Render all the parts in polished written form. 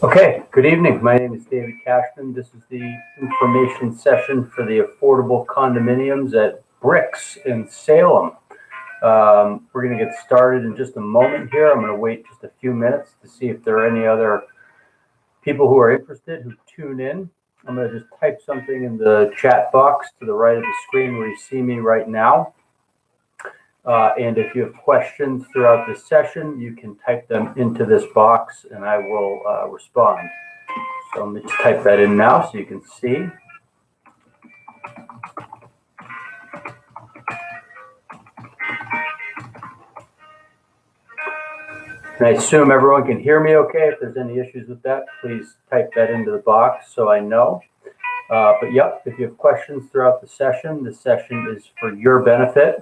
Okay, good evening. My name is David Cashman. This is the information session for the affordable condominiums at Brix in Salem. We're going to get started in just a moment here. I'm going to wait just a few minutes to see if there are any other people who are interested who tune in. I'm going to just type something in the chat box to the right of the screen where you see me right now. And if you have questions throughout this session, you can type them into this box and I will respond. So let me just type that in now so you can see. And I assume everyone can hear me okay. If there's any issues with that, please type that into the box so I know. But yep, if you have questions throughout the session is for your benefit.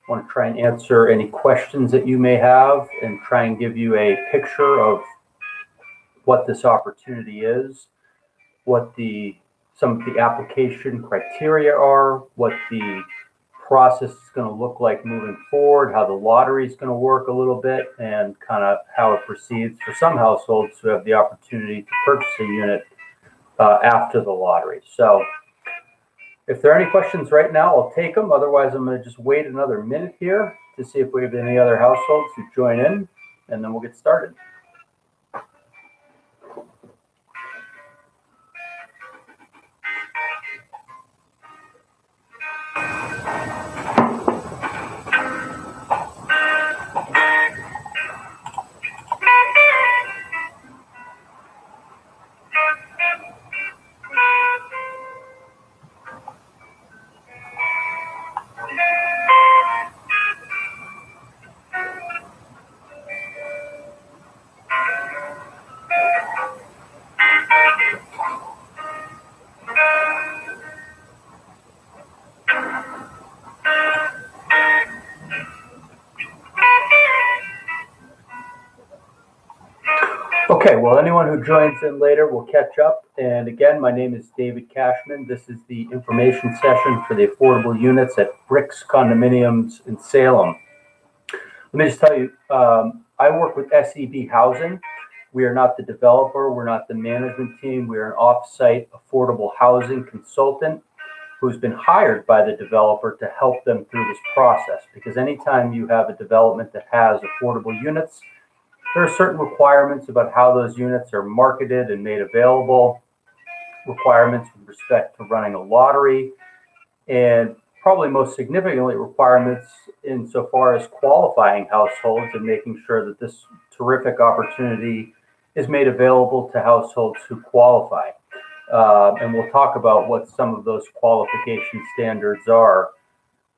I want to try and answer any questions that you may have and try and give you a picture of what this opportunity is, what some of the application criteria are, what the process is going to look like moving forward, how the lottery is going to work a little bit, and kind of how it proceeds for some households who have the opportunity to purchase a unit after the lottery. So if there are any questions right now, I'll take them. Otherwise, I'm going to just wait another minute here to see if we have any other households who join in, and then we'll get started. Okay, well, anyone who joins in later will catch up. And again, my name is David Cashman. This is the information session for the affordable units at Brix Condominiums in Salem. Let me just tell you, I work with SEB Housing. We are not the developer. We're not the management team. We are an off-site affordable housing consultant who's been hired by the developer to help them through this process. Because anytime you have a development that has affordable units, there are certain requirements about how those units are marketed and made available, requirements with respect to running a lottery, and probably most significantly requirements insofar as qualifying households and making sure that this terrific opportunity is made available to households who qualify. And we'll talk about what some of those qualification standards are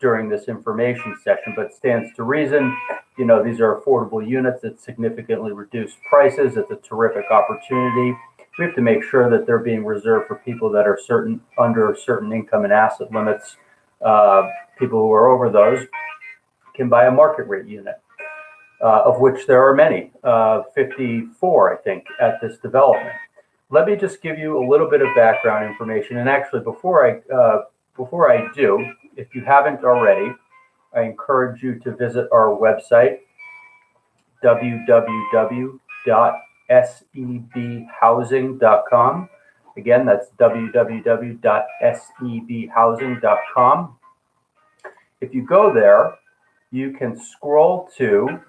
during this information session, but it stands to reason, you know, these are affordable units at significantly reduced prices. It's a terrific opportunity. We have to make sure that they're being reserved for people that are under certain income and asset limits. People who are over those can buy a market rate unit, of which there are many, 54, I think, at this development. Let me just give you a little bit of background information. And actually, before I do, if you haven't already, I encourage you to visit our website, www.sebhousing.com. Again, that's www.sebhousing.com. If you go there, you can scroll to,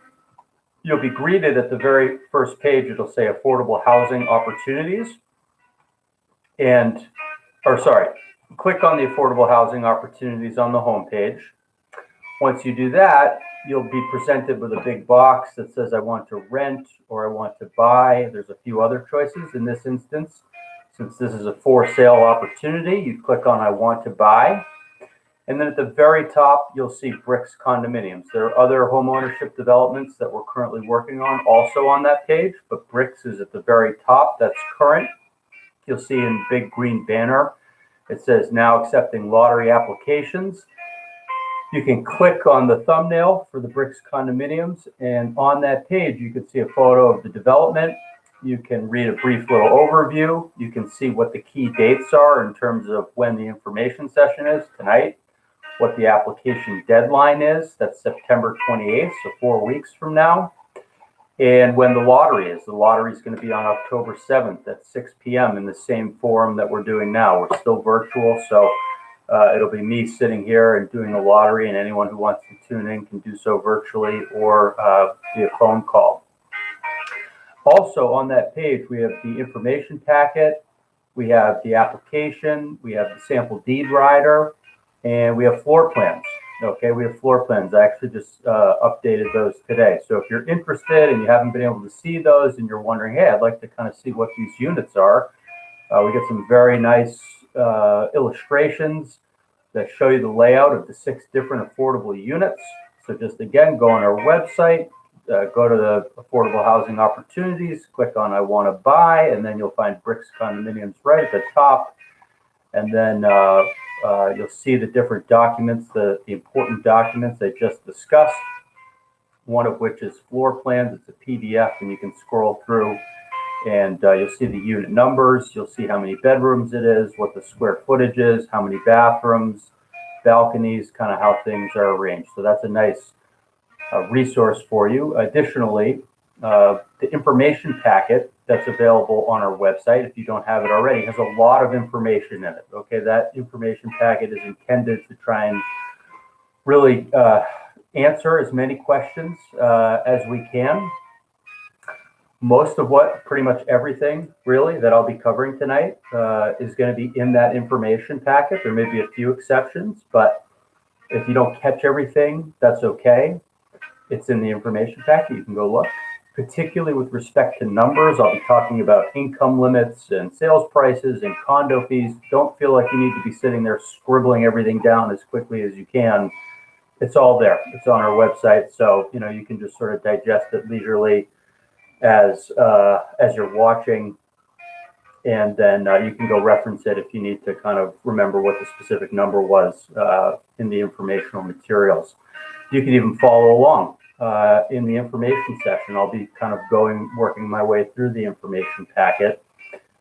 you'll be greeted at the very first page. It'll say affordable housing opportunities. Click on the affordable housing opportunities on the home page. Once you do that, you'll be presented with a big box that says, I want to rent or I want to buy. There's a few other choices in this instance. Since this is a for sale opportunity, you click on I want to buy. And then at the very top, you'll see Brix Condominiums. There are other home ownership developments that we're currently working on also on that page, but Brix is at the very top. That's current. You'll see in big green banner, it says now accepting lottery applications. You can click on the thumbnail for the Brix Condominiums, and on that page, you can see a photo of the development. You can read a brief little overview. You can see what the key dates are in terms of when the information session is tonight, what the application deadline is. That's September 28th, so 4 weeks from now. and when the lottery is. The lottery is going to be on October 7th at 6 p.m. in the same forum that we're doing now. We're still virtual, so it'll be me sitting here and doing the lottery, and anyone who wants to tune in can do so virtually or via phone call. Also on that page, we have the information packet, we have the application, we have the sample deed rider, and we have floor plans. Okay, we have floor plans. I actually just updated those today. So if you're interested and you haven't been able to see those and you're wondering, hey, I'd like to kind of see what these units are, we get some very nice illustrations that show you the layout of the 6 different affordable units. So just again, go on our website, go to the Affordable Housing Opportunities, click on I Want to Buy, and then you'll find Brix Condominiums right at the top. And then you'll see the different documents, the important documents I just discussed, one of which is floor plans. It's a PDF, and you can scroll through, and you'll see the unit numbers. You'll see how many bedrooms it is, what the square footage is, how many bathrooms, balconies, kind of how things are arranged. So that's a nice resource for you. Additionally, the information packet that's available on our website, if you don't have it already, has a lot of information in it. Okay, that information packet is intended to try and really answer as many questions as we can. Most of pretty much everything really that I'll be covering tonight is going to be in that information packet. There may be a few exceptions, but if you don't catch everything, that's okay. It's in the information packet. You can go look. Particularly with respect to numbers, I'll be talking about income limits and sales prices and condo fees. Don't feel like you need to be sitting there scribbling everything down as quickly as you can. It's all there. It's on our website, so you can just sort of digest it leisurely as you're watching, and then you can go reference it if you need to kind of remember what the specific number was in the informational materials. You can even follow along in the information session. I'll be kind of working my way through the information packet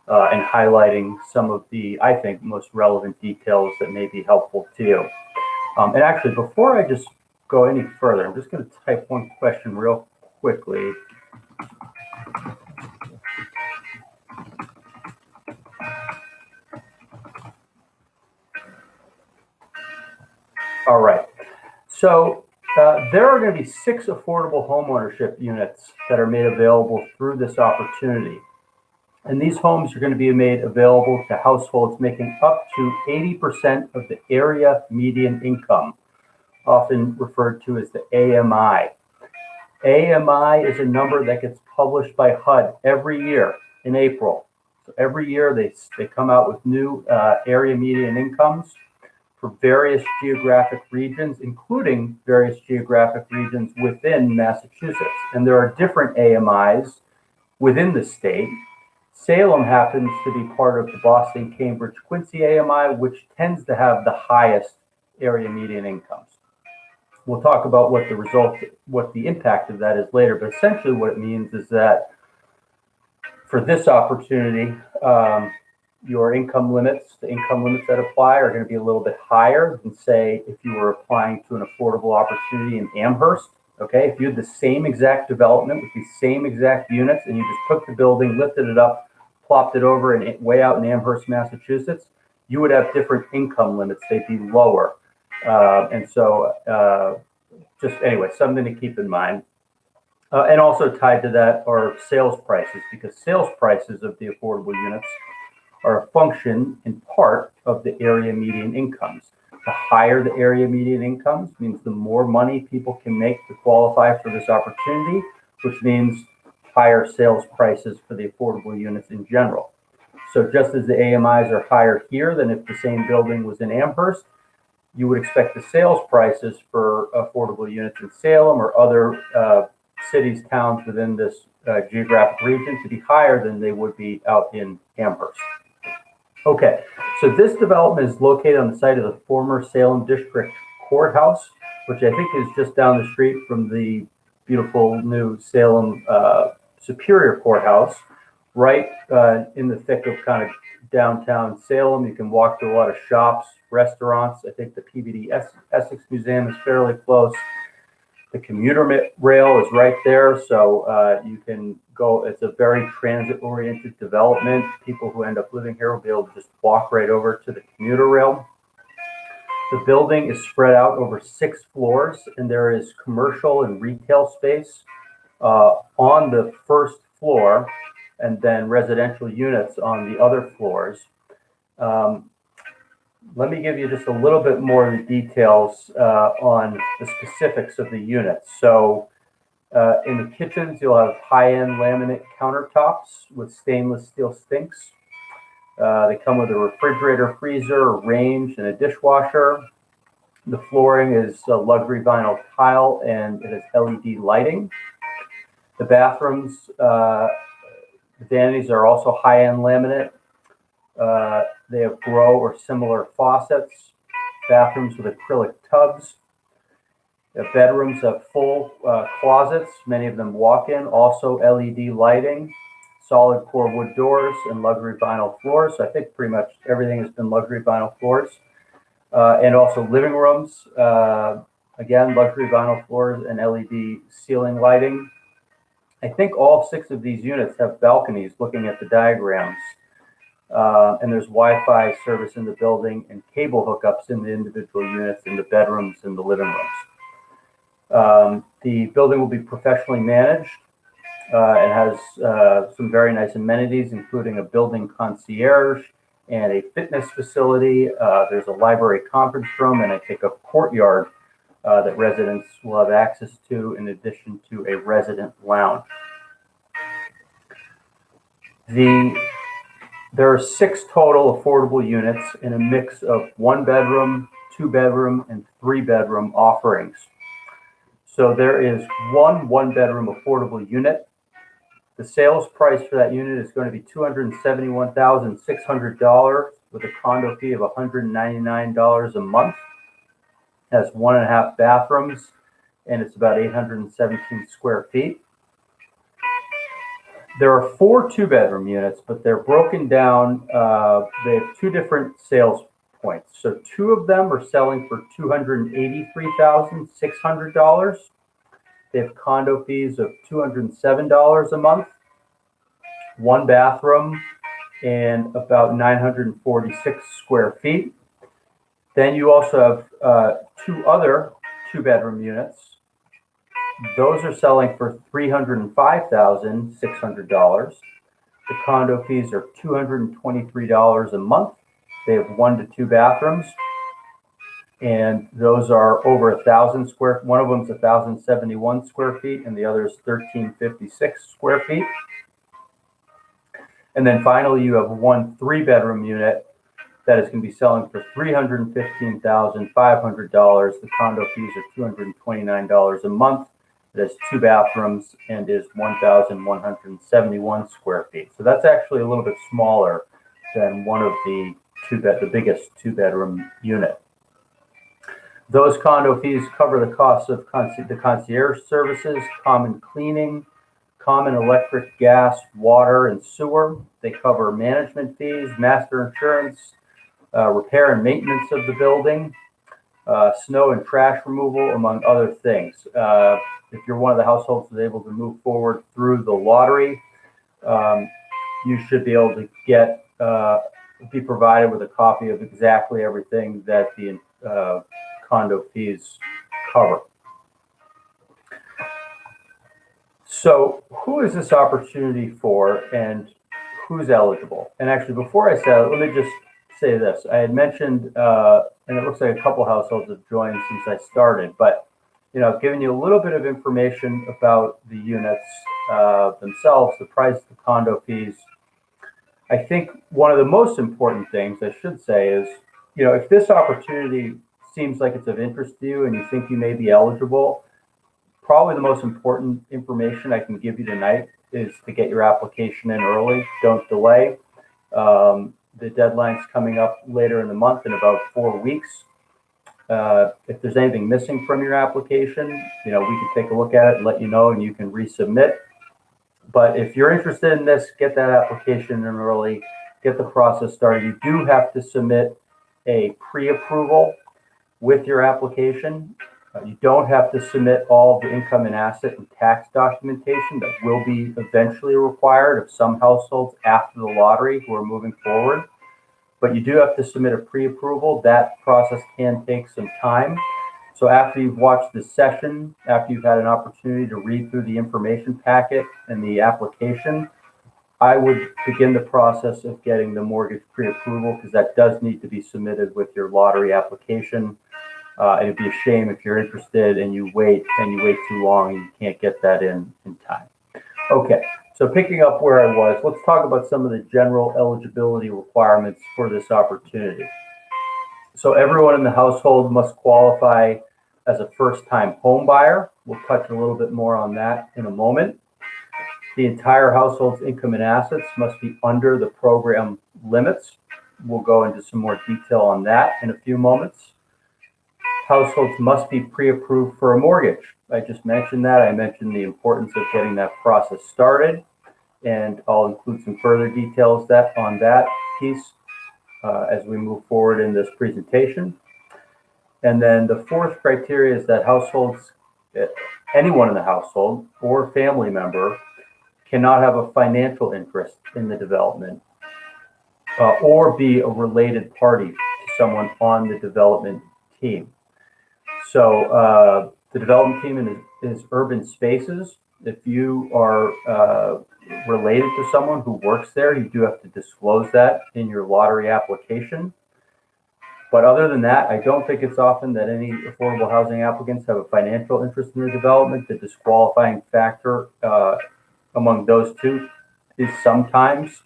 and highlighting some of the, I think, most relevant details that may be helpful to you. And actually, before I just go any further, I'm just going to type one question real quickly. All right. So there are going to be 6 affordable homeownership units that are made available through this opportunity. And these homes are going to be made available to households making up to 80% of the area median income, often referred to as the AMI. AMI is a number that gets published by HUD every year in April. So every year they come out with new area median incomes for various geographic regions, including various geographic regions within Massachusetts. And there are different AMIs within the state. Salem happens to be part of the Boston, Cambridge, Quincy AMI, which tends to have the highest area median incomes. We'll talk about what the impact of that is later, but essentially what it means is that for this opportunity, your income limits, the income limits that apply are going to be a little bit higher than, say, if you were applying to an affordable opportunity in Amherst. Okay, if you had the same exact development with these same exact units and you just took the building, lifted it up, plopped it over and way out in Amherst, Massachusetts, you would have different income limits. They'd be lower. And so just anyway, something to keep in mind. And also tied to that are sales prices, because sales prices of the affordable units are a function in part of the area median incomes. The higher the area median incomes means the more money people can make to qualify for this opportunity, which means higher sales prices for the affordable units in general. So just as the AMIs are higher here than if the same building was in Amherst, you would expect the sales prices for affordable units in Salem or other cities, towns within this geographic region to be higher than they would be out in Amherst. Okay, so this development is located on the site of the former Salem District Courthouse, which I think is just down the street from the beautiful new Salem Superior Courthouse, right in the thick of kind of downtown Salem. You can walk to a lot of shops, restaurants. I think the PBD Essex Museum is fairly close. The commuter rail is right there, so you can go. It's a very transit-oriented development. People who end up living here will be able to just walk right over to the commuter rail. The building is spread out over 6 floors, and there is commercial and retail space on the first floor, and then residential units on the other floors. Let me give you just a little bit more of the details on the specifics of the units. So in the kitchens, you'll have high-end laminate countertops with stainless steel sinks. They come with a refrigerator, freezer, a range, and a dishwasher. The flooring is luxury vinyl tile, and it has LED lighting. The bathrooms, the vanities are also high-end laminate. They have grow or similar faucets, bathrooms with acrylic tubs. The bedrooms have full closets, many of them walk-in, also LED lighting, solid core wood doors, and luxury vinyl floors. So I think pretty much everything has been luxury vinyl floors. And also living rooms, again, luxury vinyl floors and LED ceiling lighting. I think all 6 of these units have balconies looking at the diagrams. And there's Wi-Fi service in the building and cable hookups in the individual units in the bedrooms and the living rooms. The building will be professionally managed. It has some very nice amenities, including a building concierge and a fitness facility. There's a library conference room and I think a courtyard that residents will have access to, in addition to a resident lounge. There are 6 total affordable units in a mix of 1-bedroom, 2-bedroom, and 3-bedroom offerings. So there is one 1-bedroom affordable unit. The sales price for that unit is going to be $271,600 with a condo fee of $199 a month. It has 1.5 bathrooms, and it's about 817 square feet. There are 4 2-bedroom units, but they're broken down. They have 2 different sales points. So 2 of them are selling for $283,600. They have condo fees of $207 a month, 1 bathroom, and about 946 square feet. Then you also have 2 other 2-bedroom units. Those are selling for $305,600. The condo fees are $223 a month. They have 1 to 2 bathrooms, and those are over 1,000 square. One of them is 1,071 square feet, and the other is 1,356 square feet. And then finally, you have 1 3-bedroom unit that is going to be selling for $315,500. The condo fees are $229 a month. It has 2 bathrooms and is 1,171 square feet. So that's actually a little bit smaller than one of the the biggest 2-bedroom unit. Those condo fees cover the costs of the concierge services, common cleaning, common electric, gas, water, and sewer. They cover management fees, master insurance, repair and maintenance of the building, snow and trash removal, among other things. If you're one of the households that's able to move forward through the lottery, you should be able to be provided with a copy of exactly everything that the condo fees cover. So who is this opportunity for, and who's eligible? And actually, before I say it, let me just say this. I had mentioned, and it looks like a couple households have joined since I started, but I've given you a little bit of information about the units themselves, the price, the condo fees. I think one of the most important things I should say is, if this opportunity seems like it's of interest to you and you think you may be eligible, probably the most important information I can give you tonight is to get your application in early. Don't delay. The deadline's coming up later in the month in about 4 weeks. If there's anything missing from your application, we can take a look at it and let you know, and you can resubmit. But if you're interested in this, get that application in early, get the process started. You do have to submit a pre-approval with your application. You don't have to submit all the income and asset and tax documentation that will be eventually required of some households after the lottery who are moving forward. But you do have to submit a pre-approval. That process can take some time. So after you've watched this session, after you've had an opportunity to read through the information packet and the application, I would begin the process of getting the mortgage pre-approval, because that does need to be submitted with your lottery application. It'd be a shame if you're interested and you wait too long and you can't get that in time. Okay, so picking up where I was, let's talk about some of the general eligibility requirements for this opportunity. So everyone in the household must qualify as a first-time home buyer. We'll touch a little bit more on that in a moment. The entire household's income and assets must be under the program limits. We'll go into some more detail on that in a few moments. Households must be pre-approved for a mortgage. I just mentioned that. I mentioned the importance of getting that process started, and I'll include some further details on that piece as we move forward in this presentation. And then the fourth criteria is that households, anyone in the household or family member, cannot have a financial interest in the development or be a related party to someone on the development team. So the development team is Urban Spaces. If you are related to someone who works there, you do have to disclose that in your lottery application. But other than that, I don't think it's often that any affordable housing applicants have a financial interest in the development. The disqualifying factor among those two is sometimes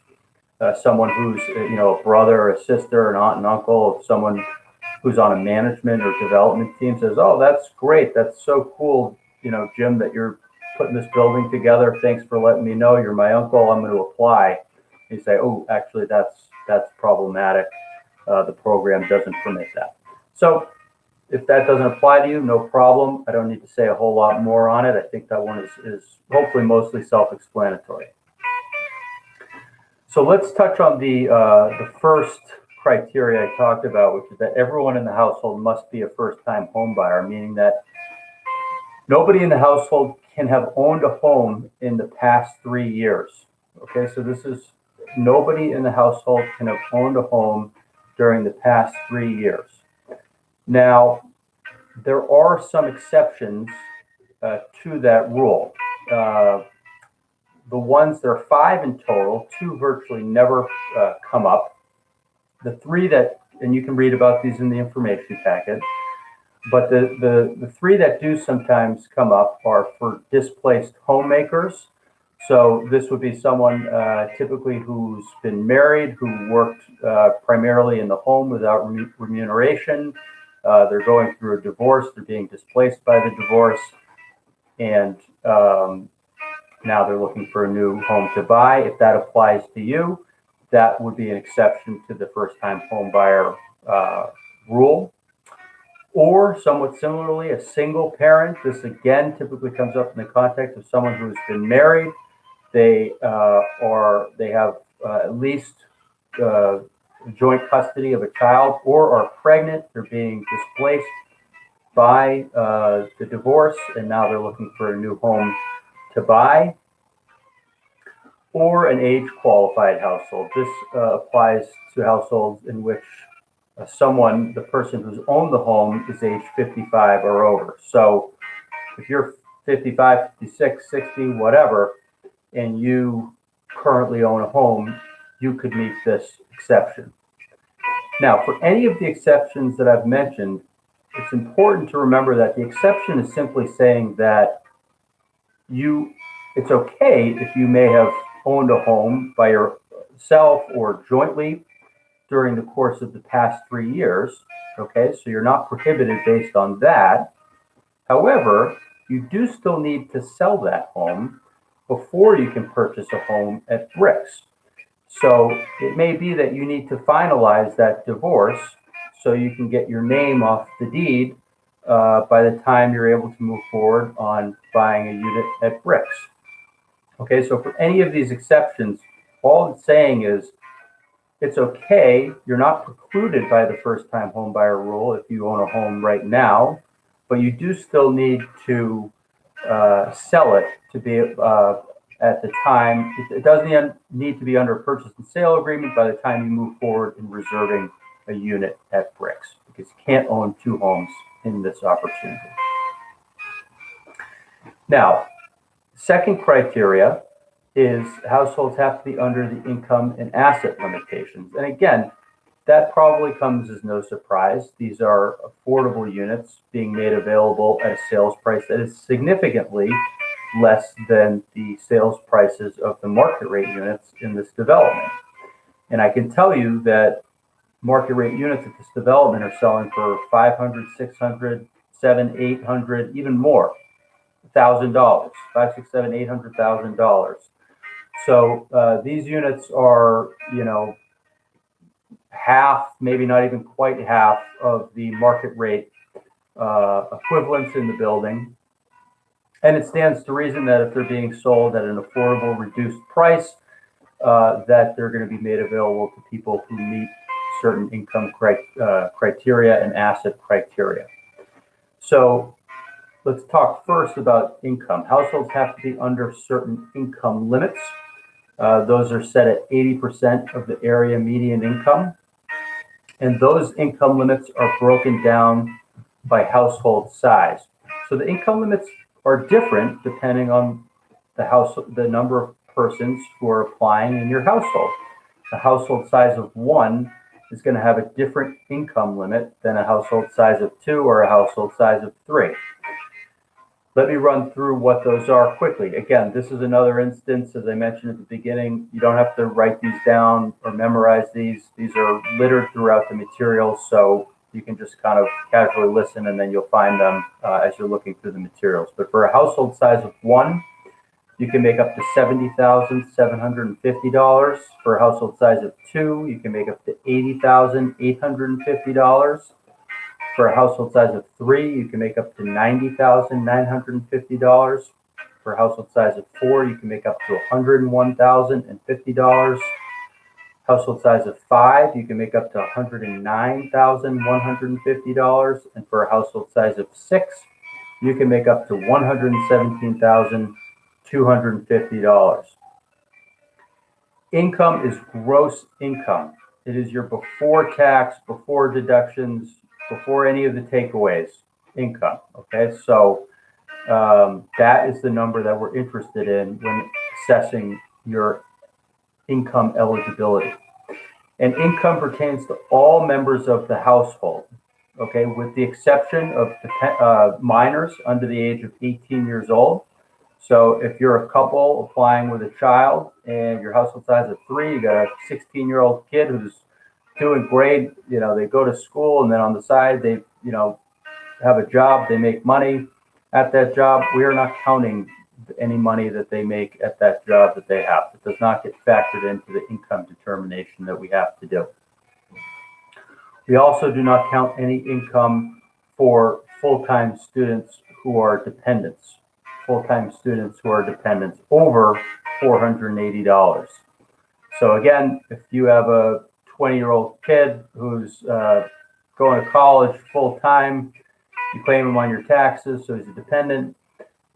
someone who's a brother, a sister, an aunt and uncle of someone who's on a management or development team says, "Oh, that's great. That's so cool, Jim, that you're putting this building together. Thanks for letting me know. You're my uncle. I'm going to apply." You say, "Oh, actually, that's problematic. The program doesn't permit that." So if that doesn't apply to you, no problem. I don't need to say a whole lot more on it. I think that one is hopefully mostly self-explanatory. So let's touch on the first criteria I talked about, which is that everyone in the household must be a first-time home buyer, meaning that nobody in the household can have owned a home in the past 3 years. Okay, so this is nobody in the household can have owned a home during the past 3 years. Now, there are some exceptions to that rule. The ones, there are 5 in total, 2 virtually never come up. The 3 that, and you can read about these in the information packet, but the 3 that do sometimes come up are for displaced homemakers. So this would be someone typically who's been married, who worked primarily in the home without remuneration. They're going through a divorce, they're being displaced by the divorce, and now they're looking for a new home to buy. If that applies to you, that would be an exception to the first-time home buyer rule. Or somewhat similarly, a single parent. This again typically comes up in the context of someone who's been married. They have at least joint custody of a child, or are pregnant. They're being displaced by the divorce, and now they're looking for a new home to buy. Or an age-qualified household. This applies to households in which the person who's owned the home is age 55 or over. So if you're 55, 56, 60, whatever, and you currently own a home, you could meet this exception. Now, for any of the exceptions that I've mentioned, it's important to remember that the exception is simply saying that it's okay if you may have owned a home by yourself or jointly during the course of the past 3 years. Okay, so you're not prohibited based on that. However, you do still need to sell that home before you can purchase a home at Brix. So it may be that you need to finalize that divorce so you can get your name off the deed by the time you're able to move forward on buying a unit at Brix. Okay, so for any of these exceptions, all it's saying is it's okay. You're not precluded by the first-time home buyer rule if you own a home right now, but you do still need to sell it to be at the time. It doesn't need to be under a purchase and sale agreement by the time you move forward in reserving a unit at Brix, because you can't own two homes in this opportunity. Now, second criteria is households have to be under the income and asset limitations. And again, that probably comes as no surprise. These are affordable units being made available at a sales price that is significantly less than the sales prices of the market rate units in this development. And I can tell you that market rate units at this development are selling for $500, $600, $700, $800, even more, $1,000, $500, $600, $700, $800,000. So these units are, half, maybe not even quite half of the market rate equivalents in the building. And it stands to reason that if they're being sold at an affordable, reduced price, that they're going to be made available to people who meet certain income criteria and asset criteria. So let's talk first about income. Households have to be under certain income limits. Those are set at 80% of the area median income. And those income limits are broken down by household size. So the income limits are different depending on the number of persons who are applying in your household. A household size of 1 is going to have a different income limit than a household size of 2 or a household size of 3. Let me run through what those are quickly. Again, this is another instance, as I mentioned at the beginning, you don't have to write these down or memorize these. These are littered throughout the materials, so you can just kind of casually listen and then you'll find them as you're looking through the materials. But for a household size of 1, you can make up to $70,750. For a household size of 2, you can make up to $80,850. For a household size of 3, you can make up to $90,950. For a household size of 4, you can make up to $101,050. Household size of 5, you can make up to $109,150. And for a household size of 6, you can make up to $117,250. Income is gross income. It is your before tax, before deductions, before any of the takeaways income. Okay, so that is the number that we're interested in when assessing your income eligibility. And income pertains to all members of the household, okay, with the exception of minors under the age of 18 years old. So if you're a couple applying with a child and your household size of 3, you got a 16-year-old kid who's doing great, they go to school and then on the side they, have a job, they make money at that job. We are not counting any money that they make at that job that they have. It does not get factored into the income determination that we have to do. We also do not count any income for full-time students who are dependents. Full-time students who are dependents over $480. So again, if you have a 20-year-old kid who's going to college full-time, you claim him on your taxes, so he's a dependent,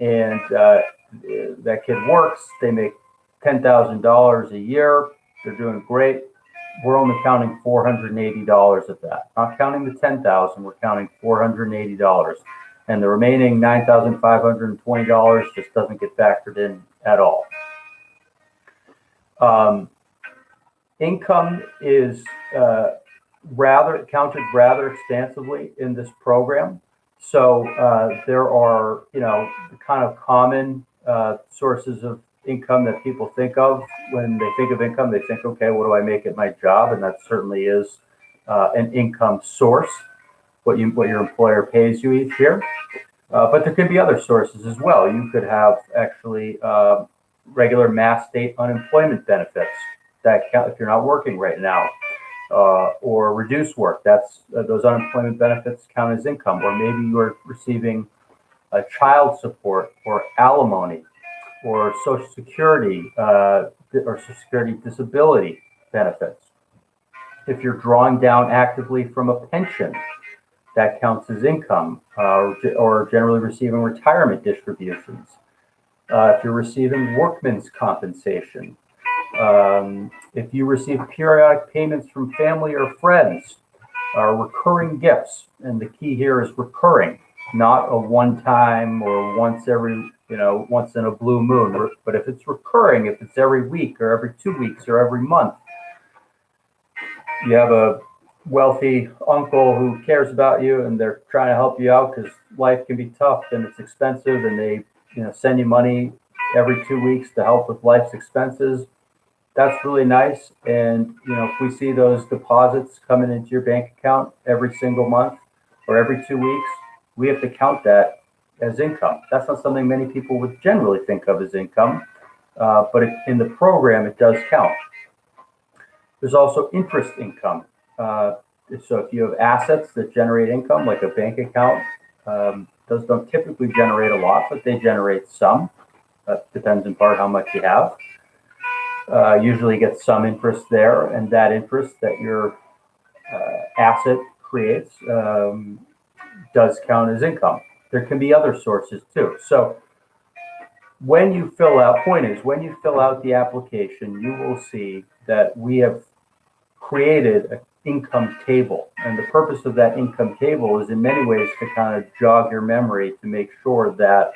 and that kid works, they make $10,000 a year, they're doing great. We're only counting $480 of that. Not counting the $10,000, we're counting $480. And the remaining $9,520 just doesn't get factored in at all. Income is counted rather expansively in this program. So there are, the kind of common sources of income that people think of when they think of income. They think, okay, what do I make at my job? And that certainly is an income source, what your employer pays you each year. But there could be other sources as well. You could have actually regular mass state unemployment benefits that count if you're not working right now, or reduced work. That's those unemployment benefits count as income. Or maybe you're receiving a child support or alimony or Social Security or Social Security disability benefits. If you're drawing down actively from a pension, that counts as income, or generally receiving retirement distributions. If you're receiving workman's compensation, if you receive periodic payments from family or friends, recurring gifts, and the key here is recurring, not a one-time or once in a blue moon, but if it's recurring, if it's every week or every 2 weeks or every month, you have a wealthy uncle who cares about you and they're trying to help you out because life can be tough and it's expensive, and they send you money every 2 weeks to help with life's expenses. That's really nice. And if we see those deposits coming into your bank account every single month or every 2 weeks, we have to count that as income. That's not something many people would generally think of as income, but in the program it does count. There's also interest income. So if you have assets that generate income, like a bank account, those don't typically generate a lot, but they generate some. That depends in part how much you have. Usually get some interest there, and that interest that your asset creates does count as income. There can be other sources too. So when you fill out the application, you will see that we have created an income table. And the purpose of that income table is in many ways to kind of jog your memory to make sure that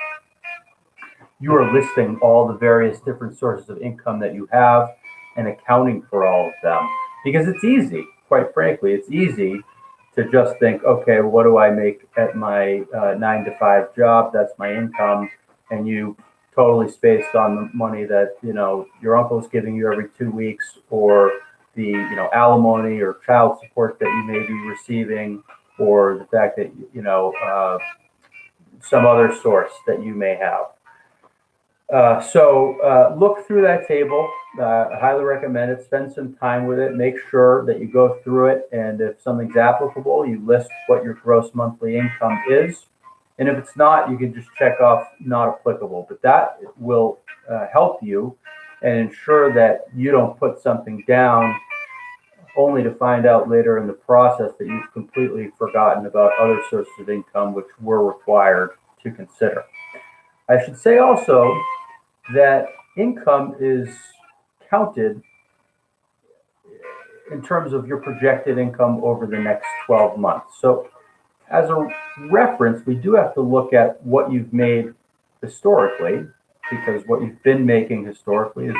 you are listing all the various different sources of income that you have and accounting for all of them. Because it's easy, quite frankly, it's easy to just think, okay, what do I make at my 9-to-5 job? That's my income. And you totally spaced on the money that, your uncle's giving you every 2 weeks, or the, alimony or child support that you may be receiving, or the fact that, some other source that you may have. So look through that table. I highly recommend it. Spend some time with it. Make sure that you go through it. And if something's applicable, you list what your gross monthly income is. And if it's not, you can just check off not applicable. But that will help you and ensure that you don't put something down only to find out later in the process that you've completely forgotten about other sources of income which we're required to consider. I should say also that income is counted in terms of your projected income over the next 12 months. So as a reference, we do have to look at what you've made historically, because what you've been making historically is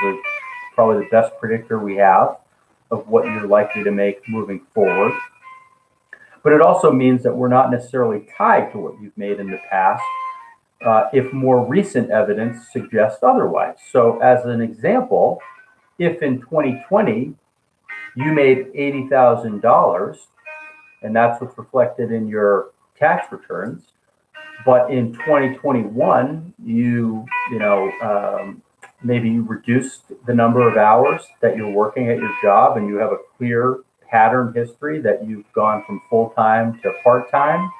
probably the best predictor we have of what you're likely to make moving forward. But it also means that we're not necessarily tied to what you've made in the past, if more recent evidence suggests otherwise. So as an example, if in 2020 you made $80,000, and that's what's reflected in your tax returns, but in 2021 maybe you reduced the number of hours that you're working at your job, and you have a clear pattern history that you've gone from full-time to part-time,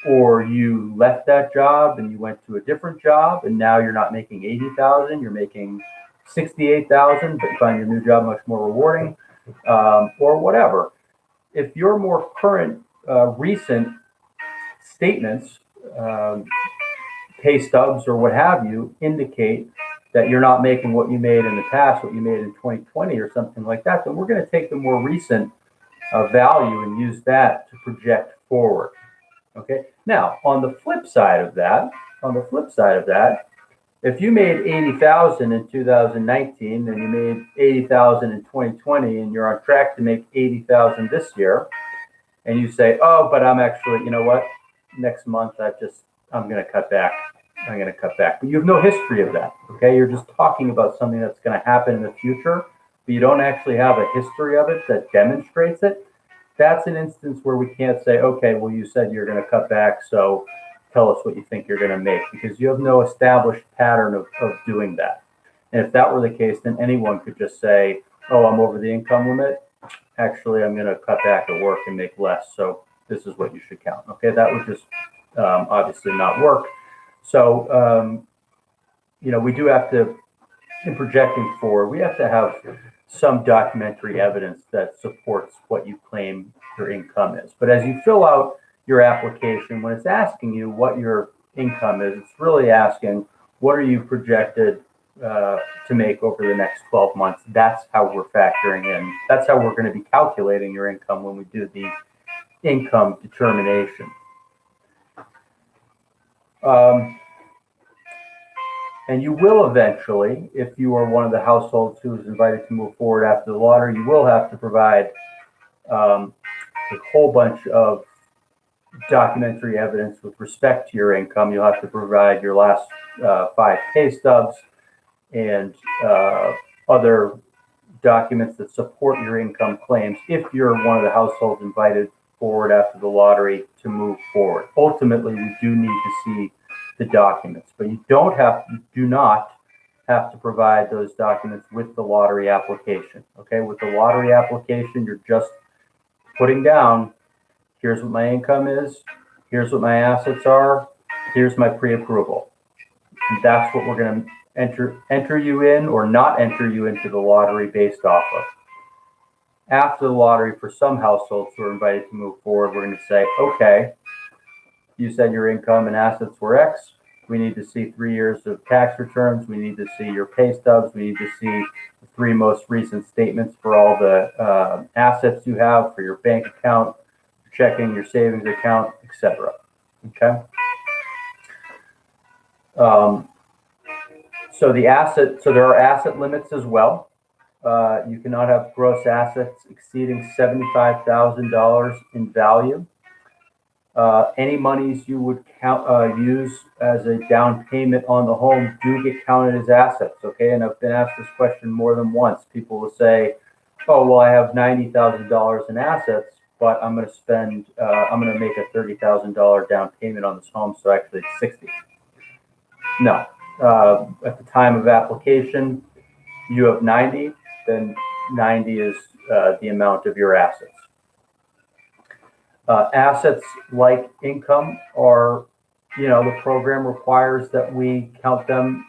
or you left that job and you went to a different job and now you're not making 80,000, you're making 68,000, but you find your new job much more rewarding, or whatever. If your more current, recent statements, pay stubs or what have you, indicate that you're not making what you made in the past, what you made in 2020 or something like that, then we're going to take the more recent value and use that to project forward. Okay. Now, on the flip side of that, if you made 80,000 in 2019 and you made 80,000 in 2020, and you're on track to make 80,000 this year, and you say, oh, but I'm actually, next month I'm going to cut back. But you have no history of that. Okay. You're just talking about something that's going to happen in the future, but you don't actually have a history of it that demonstrates it. That's an instance where we can't say, okay, well, you said you're going to cut back, so tell us what you think you're going to make, because you have no established pattern of doing that. And if that were the case, then anyone could just say, oh, I'm over the income limit. Actually, I'm going to cut back at work and make less, so this is what you should count. Okay, that would just obviously not work. So, we do have to, in projecting forward, we have to have some documentary evidence that supports what you claim your income is. But as you fill out your application, when it's asking you what your income is, it's really asking, what are you projected to make over the next 12 months? That's how we're factoring in. That's how we're going to be calculating your income when we do the income determination. And you will eventually, if you are one of the households who is invited to move forward after the lottery, you will have to provide a whole bunch of documentary evidence with respect to your income. You'll have to provide your last 5 pay stubs and other documents that support your income claims if you're one of the households invited forward after the lottery to move forward. Ultimately, we do need to see the documents, but you do not have to provide those documents with the lottery application. Okay, with the lottery application, you're just putting down, here's what my income is, here's what my assets are, here's my pre-approval. And that's what we're going to enter you in or not enter you into the lottery based off of. After the lottery, for some households who are invited to move forward, we're going to say, okay, you said your income and assets were X. We need to see 3 years of tax returns. We need to see your pay stubs. We need to see the 3 most recent statements for all the assets you have for your bank account, checking, your savings account, etc. Okay. So there are asset limits as well. You cannot have gross assets exceeding $75,000 in value. Any monies you would use as a down payment on the home do get counted as assets, okay? And I've been asked this question more than once. People will say, oh, well, I have $90,000 in assets, but I'm going to make a $30,000 down payment on this home, so actually it's $60,000. No. At the time of application, you have 90, then 90 is the amount of your assets. Assets like income are, the program requires that we count them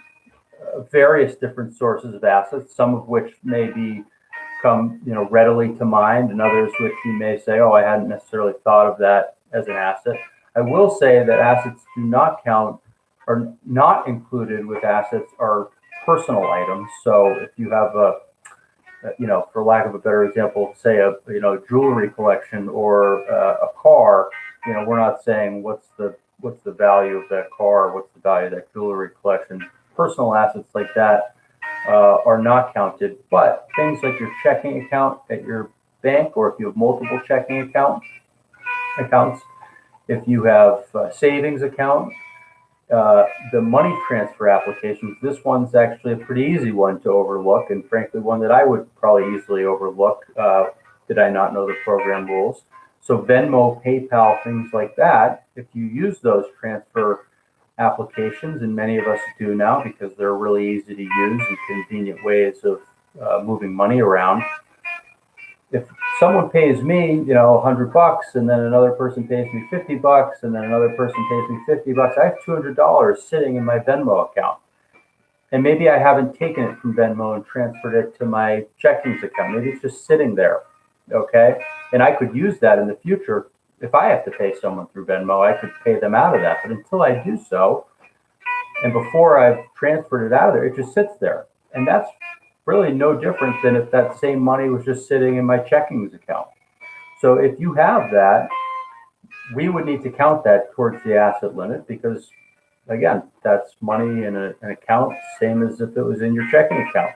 various different sources of assets, some of which may come readily to mind, and others which you may say, oh, I hadn't necessarily thought of that as an asset. I will say that assets do not count, or not included with assets, are personal items. So if you have for lack of a better example, say a jewelry collection or a car, we're not saying what's the value of that car, what's the value of that jewelry collection. Personal assets like that are not counted, but things like your checking account at your bank, or if you have multiple checking accounts, if you have a savings account, the money transfer applications, this one's actually a pretty easy one to overlook, and frankly one that I would probably easily overlook did I not know the program rules. So Venmo, PayPal, things like that, if you use those transfer applications, and many of us do now because they're really easy to use and convenient ways of moving money around. If someone pays me, $100, and then another person pays me $50, and then another person pays me $50, I have $200 sitting in my Venmo account. And maybe I haven't taken it from Venmo and transferred it to my checkings account. Maybe it's just sitting there, okay? And I could use that in the future. If I have to pay someone through Venmo, I could pay them out of that. But until I do so, and before I've transferred it out of there, it just sits there. And that's really no different than if that same money was just sitting in my checkings account. So if you have that, we would need to count that towards the asset limit because, again, that's money in an account, same as if it was in your checking account.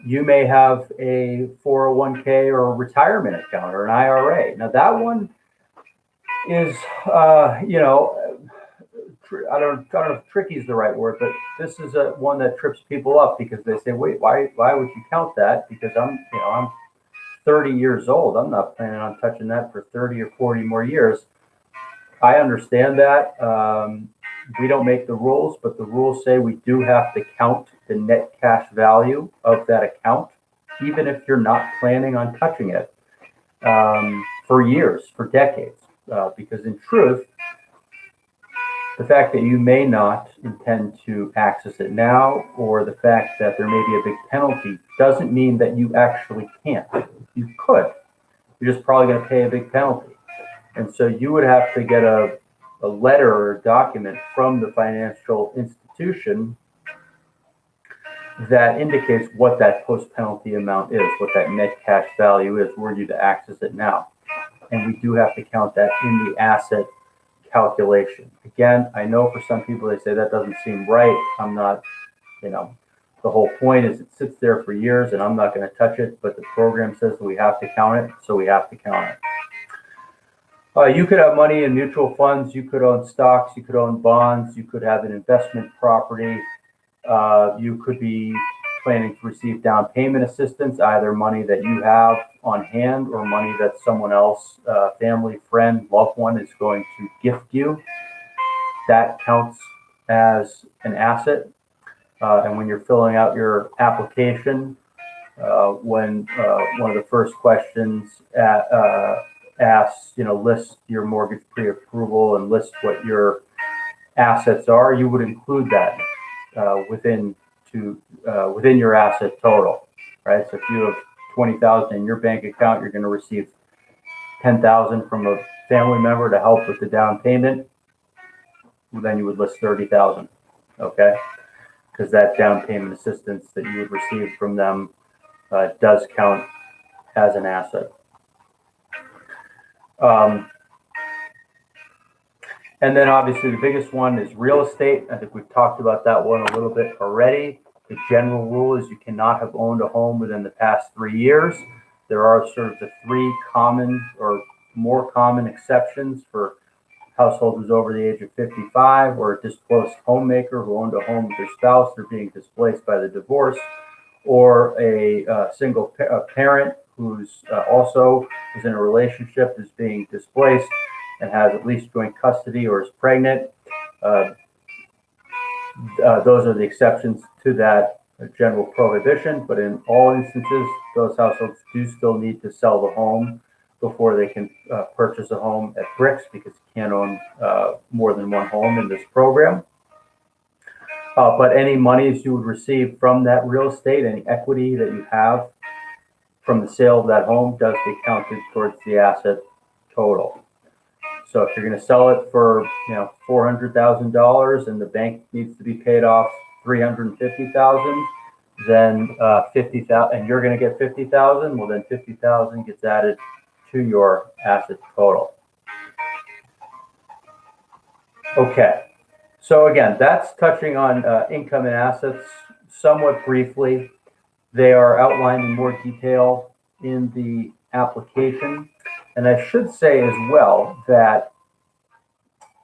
You may have a 401k or a retirement account or an IRA. Now that one is, I don't know if tricky is the right word, but this is one that trips people up because they say, wait, why would you count that? Because I'm 30 years old. I'm not planning on touching that for 30 or 40 more years. I understand that. We don't make the rules, but the rules say we do have to count the net cash value of that account, even if you're not planning on touching it for years, for decades. Because in truth, the fact that you may not intend to access it now, or the fact that there may be a big penalty, doesn't mean that you actually can't. You could. You're just probably going to pay a big penalty. And so you would have to get a letter or a document from the financial institution that indicates what that post-penalty amount is, what that net cash value is, were you to access it now. And we do have to count that in the asset calculation. Again, I know for some people they say that doesn't seem right. I'm not, the whole point is it sits there for years and I'm not going to touch it, but the program says that we have to count it, so we have to count it. You could have money in mutual funds, you could own stocks, you could own bonds, you could have an investment property, you could be planning to receive down payment assistance, either money that you have on hand or money that someone else, family, friend, loved one is going to gift you. That counts as an asset. And when you're filling out your application, when one of the first questions asks, list your mortgage pre-approval and list what your assets are, you would include that within your asset total, right? So if you have $20,000 in your bank account, you're going to receive $10,000 from a family member to help with the down payment. Then you would list $30,000, okay? Because that down payment assistance that you would receive from them does count as an asset. And then obviously the biggest one is real estate. I think we've talked about that one a little bit already. The general rule is you cannot have owned a home within the past 3 years. There are sort of the 3 common or more common exceptions for householders over the age of 55, or a displaced homemaker who owned a home with their spouse. They're being displaced by the divorce, or a single parent who's also is in a relationship, is being displaced and has at least joint custody or is pregnant. Those are the exceptions to that general prohibition, but in all instances, those households do still need to sell the home before they can purchase a home at Brix, because you can't own more than one home in this program. But any monies you would receive from that real estate, any equity that you have from the sale of that home, does get counted towards the asset total. So if you're going to sell it for $400,000 and the bank needs to be paid off $350,000, then $50,000, and you're going to get $50,000. Well, then $50,000 gets added to your asset total. Okay, so again, that's touching on income and assets somewhat briefly. They are outlined in more detail in the application. And I should say as well that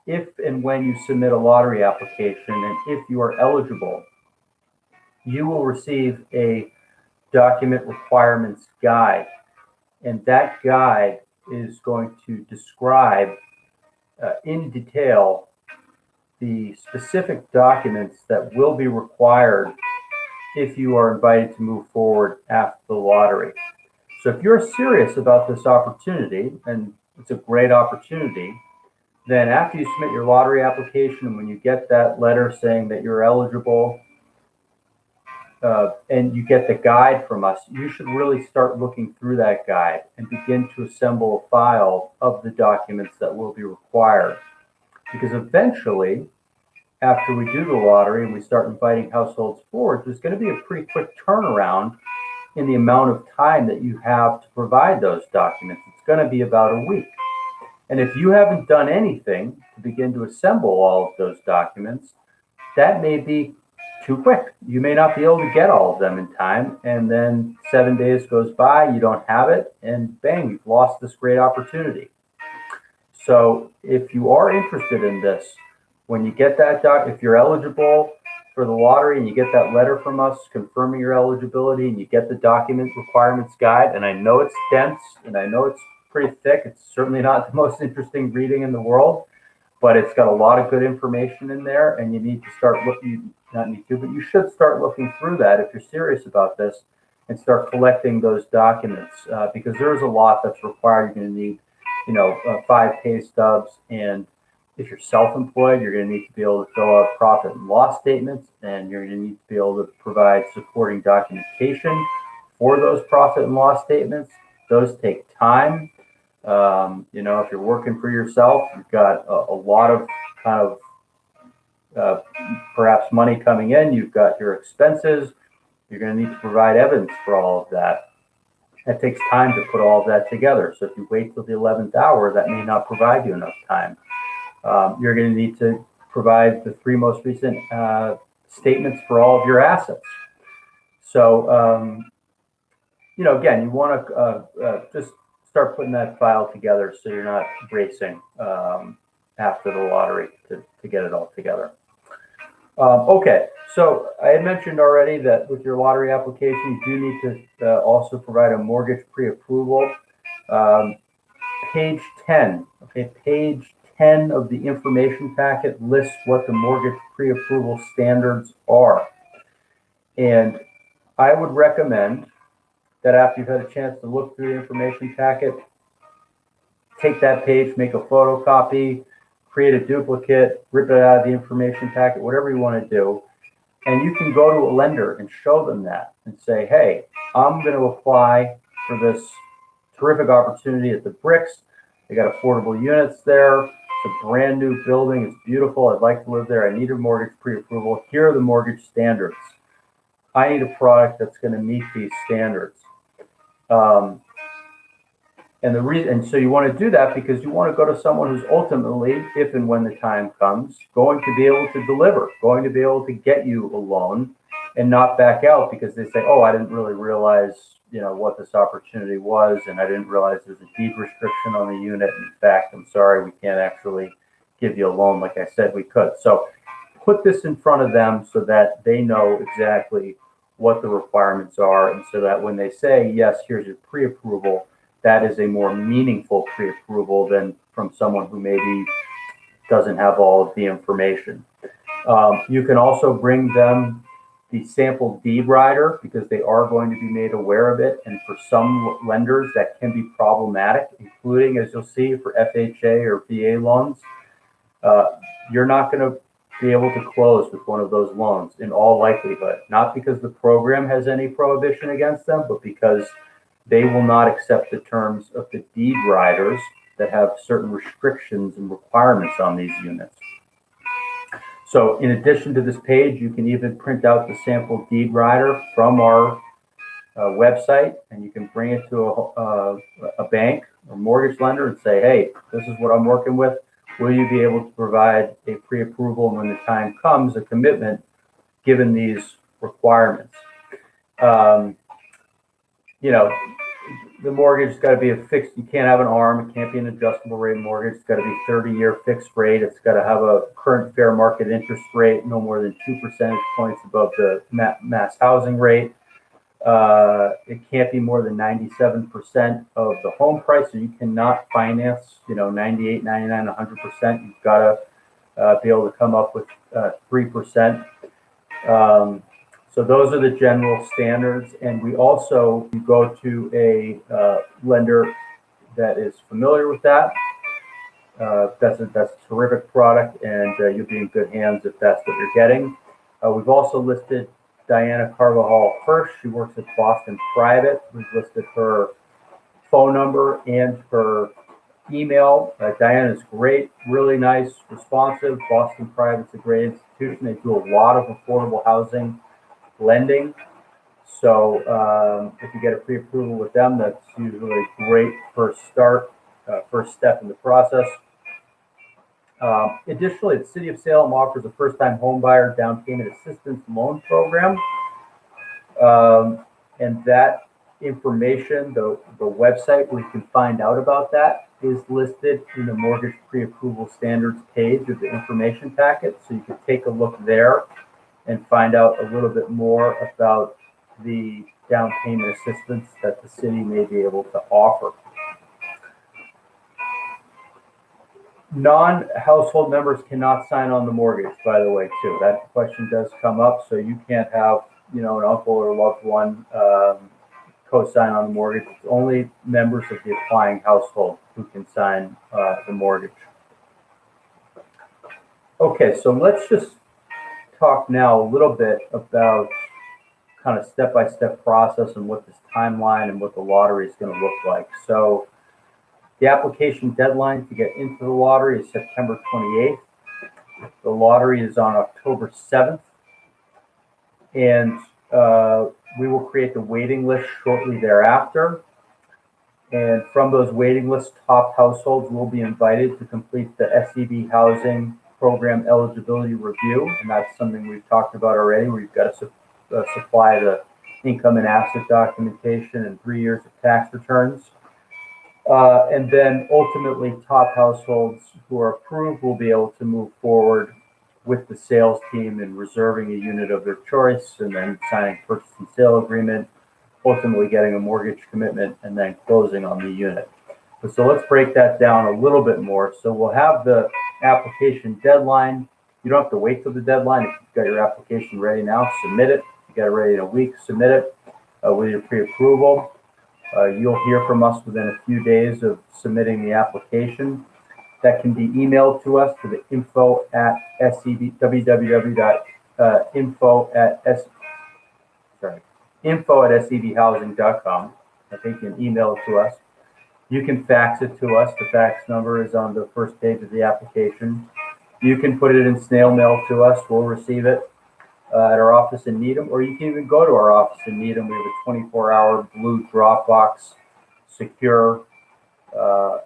if and when you submit a lottery application, and if you are eligible, you will receive a document requirements guide. And that guide is going to describe in detail the specific documents that will be required if you are invited to move forward after the lottery. So if you're serious about this opportunity, and it's a great opportunity, then after you submit your lottery application and when you get that letter saying that you're eligible, and you get the guide from us, you should really start looking through that guide and begin to assemble a file of the documents that will be required. Because eventually, after we do the lottery and we start inviting households forward, there's going to be a pretty quick turnaround in the amount of time that you have to provide those documents. It's going to be about a week. And if you haven't done anything to begin to assemble all of those documents, that may be too quick. You may not be able to get all of them in time, and then 7 days goes by, you don't have it, and bang, you've lost this great opportunity. So if you are interested in this, when you get that if you're eligible for the lottery and you get that letter from us confirming your eligibility and you get the document requirements guide, and I know it's dense and I know it's pretty thick, it's certainly not the most interesting reading in the world, but it's got a lot of good information in there, and you need to start looking, not need to, but you should start looking through that if you're serious about this and start collecting those documents, because there's a lot that's required. You're going to need, 5 pay stubs, and if you're self-employed, you're going to need to be able to fill out profit and loss statements, and you're going to need to be able to provide supporting documentation for those profit and loss statements. Those take time. If you're working for yourself, you've got a lot of kind of perhaps money coming in. You've got your expenses. You're going to need to provide evidence for all of that. It takes time to put all of that together. So if you wait till the 11th hour, that may not provide you enough time. You're going to need to provide the 3 most recent statements for all of your assets. So, again, you want to just start putting that file together so you're not racing after the lottery to get it all together. Okay, so I had mentioned already that with your lottery application, you do need to also provide a mortgage pre-approval. Page 10, okay, page 10 of the information packet lists what the mortgage pre-approval standards are. And I would recommend that after you've had a chance to look through the information packet, take that page, make a photocopy, create a duplicate, rip it out of the information packet, whatever you want to do. And you can go to a lender and show them that and say, hey, I'm going to apply for this terrific opportunity at the Brix. They got affordable units there. It's a brand new building. It's beautiful. I'd like to live there. I need a mortgage pre-approval. Here are the mortgage standards. I need a product that's going to meet these standards. And so you want to do that because you want to go to someone who's ultimately, if and when the time comes, going to be able to deliver, going to be able to get you a loan and not back out because they say, oh, I didn't really realize, what this opportunity was, and I didn't realize there's a deed restriction on the unit. In fact, I'm sorry, we can't actually give you a loan like I said we could. So put this in front of them so that they know exactly what the requirements are, and so that when they say, yes, here's your pre-approval, that is a more meaningful pre-approval than from someone who maybe doesn't have all of the information. You can also bring them the sample deed rider because they are going to be made aware of it. And for some lenders, that can be problematic, including, as you'll see, for FHA or VA loans. You're not going to be able to close with one of those loans in all likelihood, not because the program has any prohibition against them, but because they will not accept the terms of the deed riders that have certain restrictions and requirements on these units. So in addition to this page, you can even print out the sample deed rider from our website, and you can bring it to a bank or mortgage lender and say, hey, this is what I'm working with. Will you be able to provide a pre-approval when the time comes, a commitment, given these requirements? The mortgage has got to be a fixed, you can't have an ARM, it can't be an adjustable rate mortgage, it's got to be 30-year fixed rate, it's got to have a current fair market interest rate no more than 2 percentage points above the mass housing rate. It can't be more than 97% of the home price, so you cannot finance, 98, 99, 100%. You've got to be able to come up with 3%. So those are the general standards, and we also go to a lender that is familiar with that. That's a terrific product, and you'll be in good hands if that's what you're getting. We've also listed Diana Carvajal first. She works at Boston Private. We've listed her phone number and her email. Diana is great, really nice, responsive. Boston Private's a great institution. They do a lot of affordable housing lending. So if you get a pre-approval with them, that's usually a great first step in the process. Additionally, the City of Salem offers a first-time homebuyer down payment assistance loan program. And that information, the website where you can find out about that is listed in the mortgage pre-approval standards page of the information packet. So you can take a look there and find out a little bit more about the down payment assistance that the city may be able to offer. Non-household members cannot sign on the mortgage, by the way, too. That question does come up, so you can't have, an uncle or loved one co-sign on the mortgage. It's only members of the applying household who can sign the mortgage. Okay, so let's just talk now a little bit about kind of step-by-step process and what this timeline and what the lottery is going to look like. So The application deadline to get into the lottery is September 28th. The lottery is on October 7th. And we will create the waiting list shortly thereafter. And from those waiting lists, top households will be invited to complete the SEB housing program eligibility review. And that's something we've talked about already. We've got to supply the income and asset documentation and 3 years of tax returns. And then ultimately, top households who are approved will be able to move forward with the sales team in reserving a unit of their choice and then signing purchase and sale agreement, ultimately getting a mortgage commitment, and then closing on the unit. So let's break that down a little bit more. So we'll have the application deadline. You don't have to wait till the deadline. If you've got your application ready now, submit it. If you got it ready in a week, submit it with your pre-approval. You'll hear from us within a few days of submitting the application. That can be emailed to us to the info at sebhousing.com. I think you can email it to us. You can fax it to us. The fax number is on the first page of the application. You can put it in snail mail to us. We'll receive it at our office in Needham, or you can even go to our office in Needham. We have a 24-hour blue drop box, secure,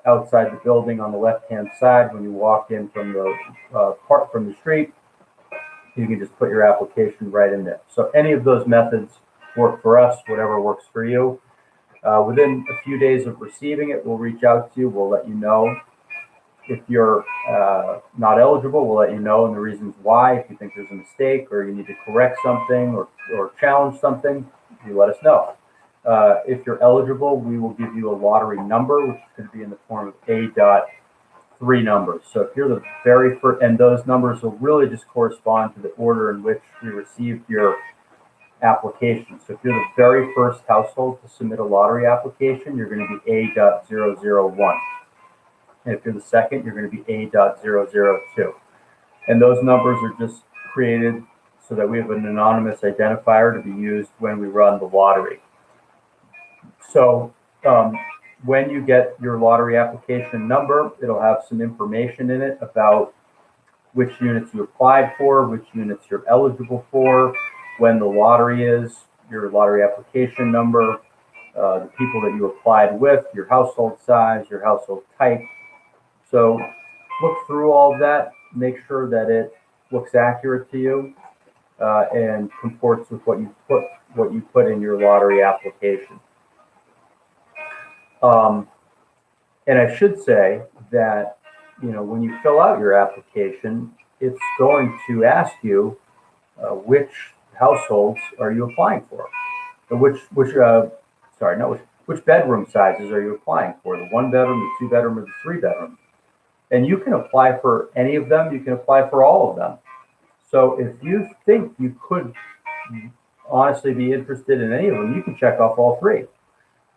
outside the building on the left-hand side. When you walk in from the from the street, you can just put your application right in there. So any of those methods work for us, whatever works for you. Within a few days of receiving it, we'll reach out to you. We'll let you know. If you're not eligible, we'll let you know and the reasons why. If you think there's a mistake or you need to correct something or challenge something, you let us know. If you're eligible, we will give you a lottery number, which is going to be in the form of A.3 numbers. So if you're the very first, and those numbers will really just correspond to the order in which we received your application. So if you're the very first household to submit a lottery application, you're going to be A.001. And if you're the second, you're going to be A.002. And those numbers are just created so that we have an anonymous identifier to be used when we run the lottery. So when you get your lottery application number, it'll have some information in it about which units you applied for, which units you're eligible for, when the lottery is, your lottery application number, the people that you applied with, your household size, your household type. So look through all of that, make sure that it looks accurate to you and comports with what you put in your lottery application. And I should say that, when you fill out your application, it's going to ask you which households are you applying for, or which bedroom sizes are you applying for, the 1-bedroom, the 2-bedroom, or the 3-bedroom. And you can apply for any of them. You can apply for all of them. So if you think you could honestly be interested in any of them, you can check off all 3.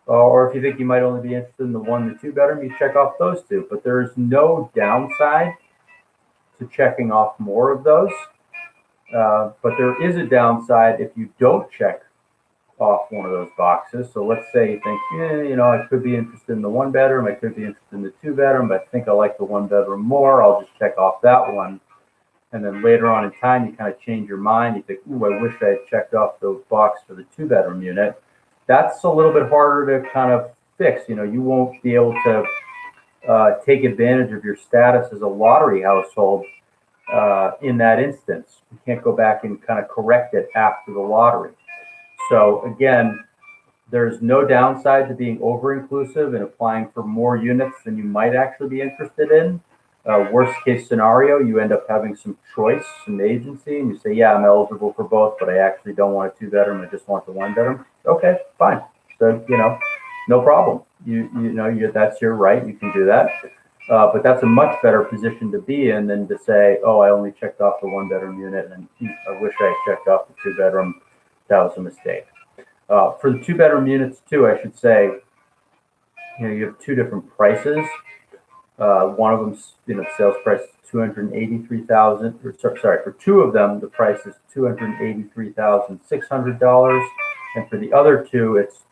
Or if you think you might only be interested in the 1 and 2-bedroom, you check off those 2. But there is no downside to checking off more of those. But there is a downside if you don't check off one of those boxes. So let's say you think, I could be interested in the 1-bedroom, I could be interested in the 2-bedroom, but I think I like the 1-bedroom more. I'll just check off that one. And then later on in time, you kind of change your mind. You think, I wish I had checked off the box for the 2-bedroom unit. That's a little bit harder to kind of fix. You won't be able to take advantage of your status as a lottery household in that instance. You can't go back and kind of correct it after the lottery. So again, there's no downside to being over-inclusive and applying for more units than you might actually be interested in. Worst case scenario, you end up having some choice, some agency, and you say, yeah, I'm eligible for both, but I actually don't want a 2-bedroom, I just want the 1-bedroom. Okay, fine. So, no problem. That's your right, you can do that. But that's a much better position to be in than to say, I only checked off the 1-bedroom unit and I wish I had checked off the 2-bedroom. That was a mistake. For the 2-bedroom units too, I should say, you have 2 different prices. One of them, sales price is $283,000. For 2 of them, the price is $283,600, and for the other 2, it's